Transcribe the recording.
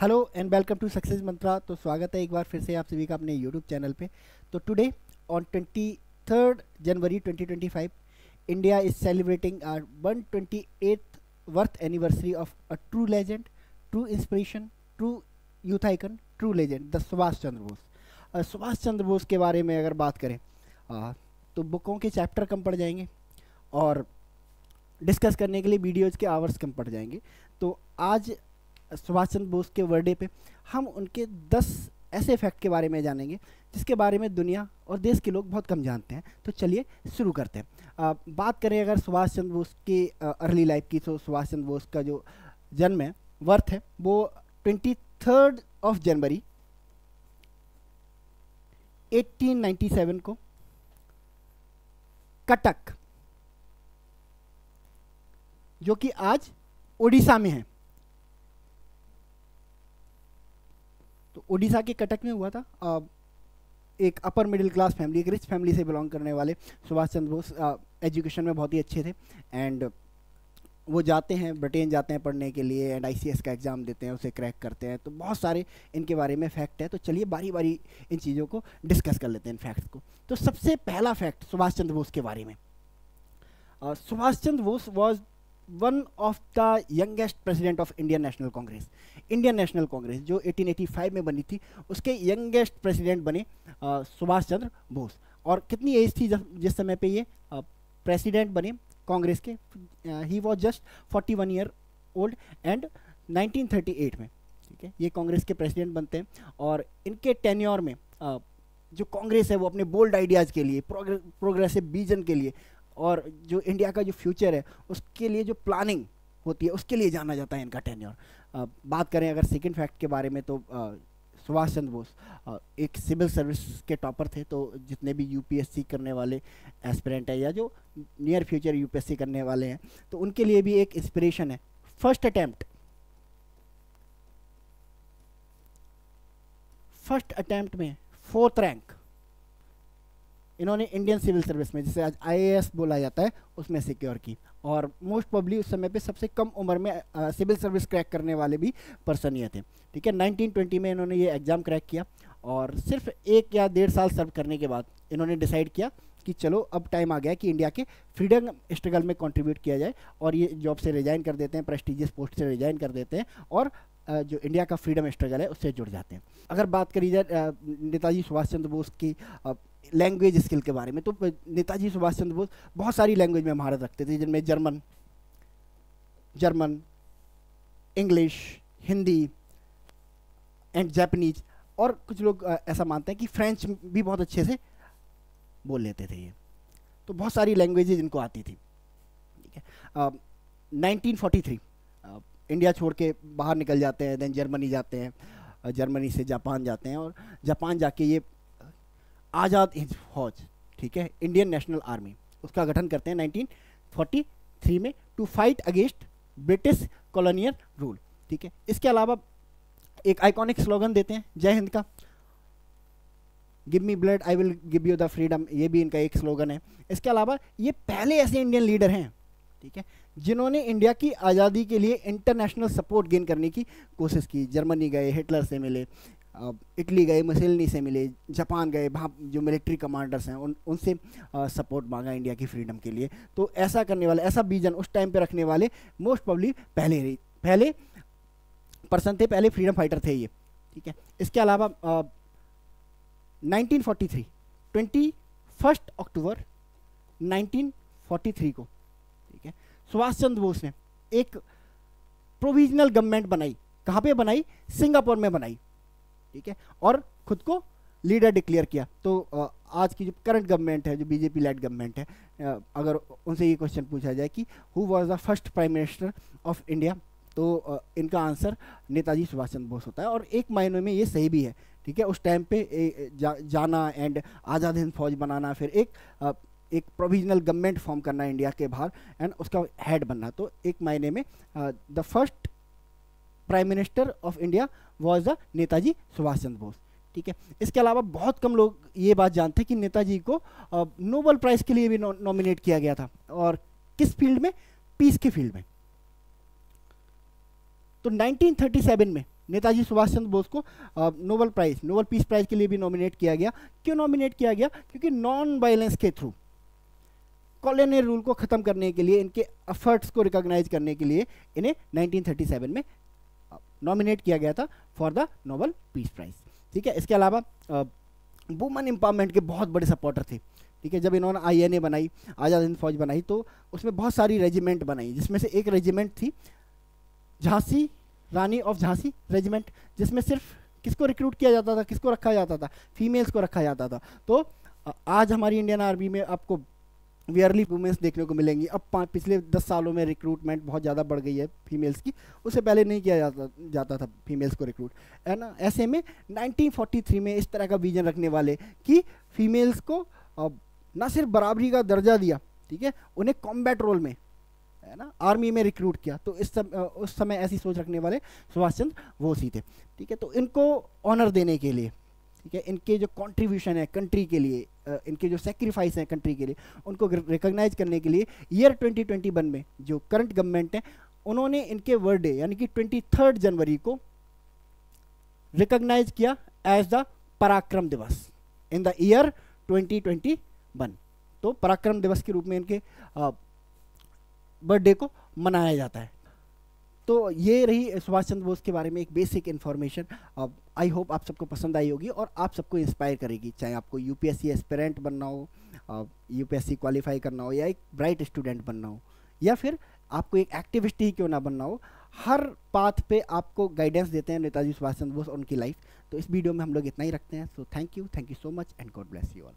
Hello and welcome to success Mantra. तो स्वागत है एक बार फिर से आप सभी का अपने यूट्यूब चैनल पे। तो टुडे ऑन 23 जनवरी 2025 India is celebrating our 128th birth anniversary of a true legend, true inspiration, true youth icon, true legend the Subhash Chandra Bose. Subhash Chandra Bose के बारे में अगर बात करें तो बुकों के चैप्टर कम पड़ जाएंगे और डिस्कस करने के लिए वीडियोज़ के आवर्स कम पड़ जाएंगे। तो आज सुभाष चंद्र बोस के बर्थडे पे हम उनके 10 ऐसे फैक्ट के बारे में जानेंगे जिसके बारे में दुनिया और देश के लोग बहुत कम जानते हैं। तो चलिए शुरू करते हैं। बात करें अगर सुभाष चंद्र बोस की अर्ली लाइफ की, तो सुभाष चंद्र बोस का जो जन्म है, बर्थ है, वो 23 जनवरी 1897 को कटक, जो कि आज उड़ीसा में है, तो उड़ीसा के कटक में हुआ था। एक अपर मिडिल क्लास फैमिली, एक रिच फैमिली से बिलोंग करने वाले सुभाष चंद्र बोस एजुकेशन में बहुत ही अच्छे थे एंड वो जाते हैं, ब्रिटेन जाते हैं पढ़ने के लिए एंड आईसीएस का एग्ज़ाम देते हैं, उसे क्रैक करते हैं। तो बहुत सारे इनके बारे में फैक्ट है। तो चलिए बारी बारी इन चीज़ों को डिस्कस कर लेते हैं, इन फैक्ट्स को। तो सबसे पहला फैक्ट सुभाष चंद्र बोस के बारे में, Subhash Chandra Bose was one of the youngest president of Indian National Congress. Indian National Congress जो 1885 में बनी थी, उसके यंगेस्ट प्रेसिडेंट बने सुभाष चंद्र बोस। और कितनी एज थी जिस समय पे ये प्रेसिडेंट बने कांग्रेस के? He was just 41 year old and 1938 में, ठीक है, ये कांग्रेस के प्रेसिडेंट बनते हैं। और इनके टेन्योर में जो कांग्रेस है वो अपने बोल्ड आइडियाज़ के लिए, प्रोग्रेसिव विजन के लिए और जो इंडिया का जो फ्यूचर है उसके लिए जो प्लानिंग होती है उसके लिए जाना जाता है इनका टेन्योर। बात करें अगर सेकंड फैक्ट के बारे में, तो सुभाष चंद्र बोस एक सिविल सर्विस के टॉपर थे। तो जितने भी यूपीएससी करने वाले एस्पिरेंट है या जो नियर फ्यूचर यूपीएससी करने वाले हैं, तो उनके लिए भी एक इंस्पिरेशन है। फर्स्ट अटेम्प्ट में 4th रैंक इन्होंने इंडियन सिविल सर्विस में, जिसे आज आईएएस बोला जाता है, उसमें सिक्योर की। और मोस्ट प्रोबेबली उस समय पे सबसे कम उम्र में सिविल सर्विस क्रैक करने वाले भी पर्सन ये थे, ठीक है। 1920 में इन्होंने ये एग्ज़ाम क्रैक किया और सिर्फ 1 या 1.5 साल सर्व करने के बाद इन्होंने डिसाइड किया कि चलो अब टाइम आ गया कि इंडिया के फ्रीडम स्ट्रगल में कंट्रीब्यूट किया जाए। और ये जॉब से रिजाइन कर देते हैं, प्रेस्टिजियस पोस्ट से रिजाइन कर देते हैं और जो इंडिया का फ्रीडम स्ट्रगल है उससे जुड़ जाते हैं। अगर बात करी जाए नेताजी सुभाष चंद्र बोस की लैंग्वेज स्किल के बारे में, तो नेताजी सुभाष चंद्र बोस बहुत सारी लैंग्वेज में महारत रखते थे, जिनमें German, English, Hindi and Japanese, और कुछ लोग ऐसा मानते हैं कि फ्रेंच भी बहुत अच्छे से बोल लेते थे ये। तो बहुत सारी लैंग्वेजेज इनको आती थी, ठीक है। 1943 इंडिया छोड़ के बाहर निकल जाते हैं, देन जर्मनी जाते हैं, जर्मनी से जापान जाते हैं और जापान जाके ये आज़ाद हिंद फौज, ठीक है, इंडियन नेशनल आर्मी, उसका गठन करते हैं 1943 में, to fight against British colonial rule, ठीक है। इसके अलावा एक आइकॉनिक स्लोगन देते हैं जय हिंद का, give me blood I will give you the freedom, ये भी इनका एक स्लोगन है। इसके अलावा ये पहले ऐसे इंडियन लीडर हैं, ठीक है, जिन्होंने इंडिया की आज़ादी के लिए इंटरनेशनल सपोर्ट गेन करने की कोशिश की। जर्मनी गए, हिटलर से मिले, इटली गए, मुसोलिनी से मिले, जापान गए, वहाँ जो मिलिट्री कमांडर्स हैं उनसे सपोर्ट मांगा इंडिया की फ्रीडम के लिए। तो ऐसा करने वाले, ऐसा विजन उस टाइम पे रखने वाले मोस्ट प्रोबेबली पहले पर्सन थे, पहले फ्रीडम फाइटर थे ये, ठीक है। इसके अलावा 1943 21 अक्टूबर 1943 को, ठीक है, सुभाष चंद्र बोस ने एक प्रोविजनल गवर्नमेंट बनाई। कहाँ पे बनाई? सिंगापुर में बनाई, ठीक है, और खुद को लीडर डिक्लेयर किया। तो आज की जो करंट गवर्नमेंट है, जो बीजेपी लेड गवर्नमेंट है, अगर उनसे ये क्वेश्चन पूछा जाए कि who was the first prime minister of India, तो इनका आंसर नेताजी सुभाष चंद्र बोस होता है। और एक मायने में ये सही भी है, ठीक है। उस टाइम पे जाना एंड आज़ाद हिंद फौज बनाना, फिर एक प्रोविजनल गवर्नमेंट फॉर्म करना इंडिया के बाहर एंड उसका हेड बनना, तो एक मायने में the first prime minister of India was the Netaji Subhash Chandra Bose, ठीक है। इसके अलावा बहुत कम लोग ये बात जानते हैं कि नेताजी को नोबेल प्राइज़ के लिए भी नॉमिनेट किया गया था, और किस फील्ड में? पीस के फील्ड में। तो 1937 में नेताजी सुभाष चंद्र बोस को नोबल पीस प्राइज के लिए भी नॉमिनेट किया गया। क्यों नॉमिनेट किया गया? क्योंकि नॉन वायलेंस के थ्रू कॉलोनियल रूल को ख़त्म करने के लिए, इनके एफर्ट्स को रिकॉग्नाइज करने के लिए इन्हें 1937 में नॉमिनेट किया गया था for the Nobel peace prize. ठीक है, इसके अलावा वुमेन एम्पावरमेंट के बहुत बड़े सपोर्टर थे। ठीक है, जब इन्होंने INA बनाई, आज़ाद हिंद फौज बनाई, तो उसमें बहुत सारी रेजिमेंट बनाई, जिसमें से एक रेजिमेंट थी झांसी, रानी ऑफ झांसी रेजिमेंट, जिसमें सिर्फ किसको रिक्रूट किया जाता था, किसको रखा जाता था? फीमेल्स को रखा जाता था। तो आज हमारी इंडियन आर्मी में आपको वियरली वुमेन्स देखने को मिलेंगी। अब पिछले 10 सालों में रिक्रूटमेंट बहुत ज़्यादा बढ़ गई है फीमेल्स की, उससे पहले नहीं किया जाता था फीमेल्स को रिक्रूट, है ना। ऐसे में 1943 में इस तरह का विजन रखने वाले कि फीमेल्स को ना सिर्फ बराबरी का दर्जा दिया, ठीक है, उन्हें कॉम्बैट रोल में, है ना, आर्मी में रिक्रूट किया। तो उस समय ऐसी सोच रखने वाले सुभाष चंद्र बोस ही थे। ठीक है, तो इनको ऑनर देने के लिए, ठीक है, इनके जो कंट्रीब्यूशन है कंट्री के लिए, इनके जो सेक्रीफाइस है कंट्री के लिए, उनको रिकॉग्नाइज करने के लिए ईयर 2021 में जो करंट गवर्नमेंट है, उन्होंने इनके बर्थडे यानी कि 23 जनवरी को रिकॉग्नाइज किया एज द पराक्रम दिवस इन द ईयर 2021। तो पराक्रम दिवस के रूप में इनके बर्थडे को मनाया जाता है। तो ये रही सुभाष चंद्र बोस के बारे में एक बेसिक इन्फॉर्मेशन। आई होप आप सबको पसंद आई होगी और आप सबको इंस्पायर करेगी, चाहे आपको UPSC एस्पिरेंट बनना हो, UPSC क्वालिफाई करना हो, या एक ब्राइट स्टूडेंट बनना हो, या फिर आपको एक एक्टिविस्ट ही क्यों ना बनना हो, हर पाथ पे आपको गाइडेंस देते हैं नेताजी सुभाष चंद्र बोस और उनकी लाइफ। तो इस वीडियो में हम लोग इतना ही रखते हैं। So thank you so much and God bless you all.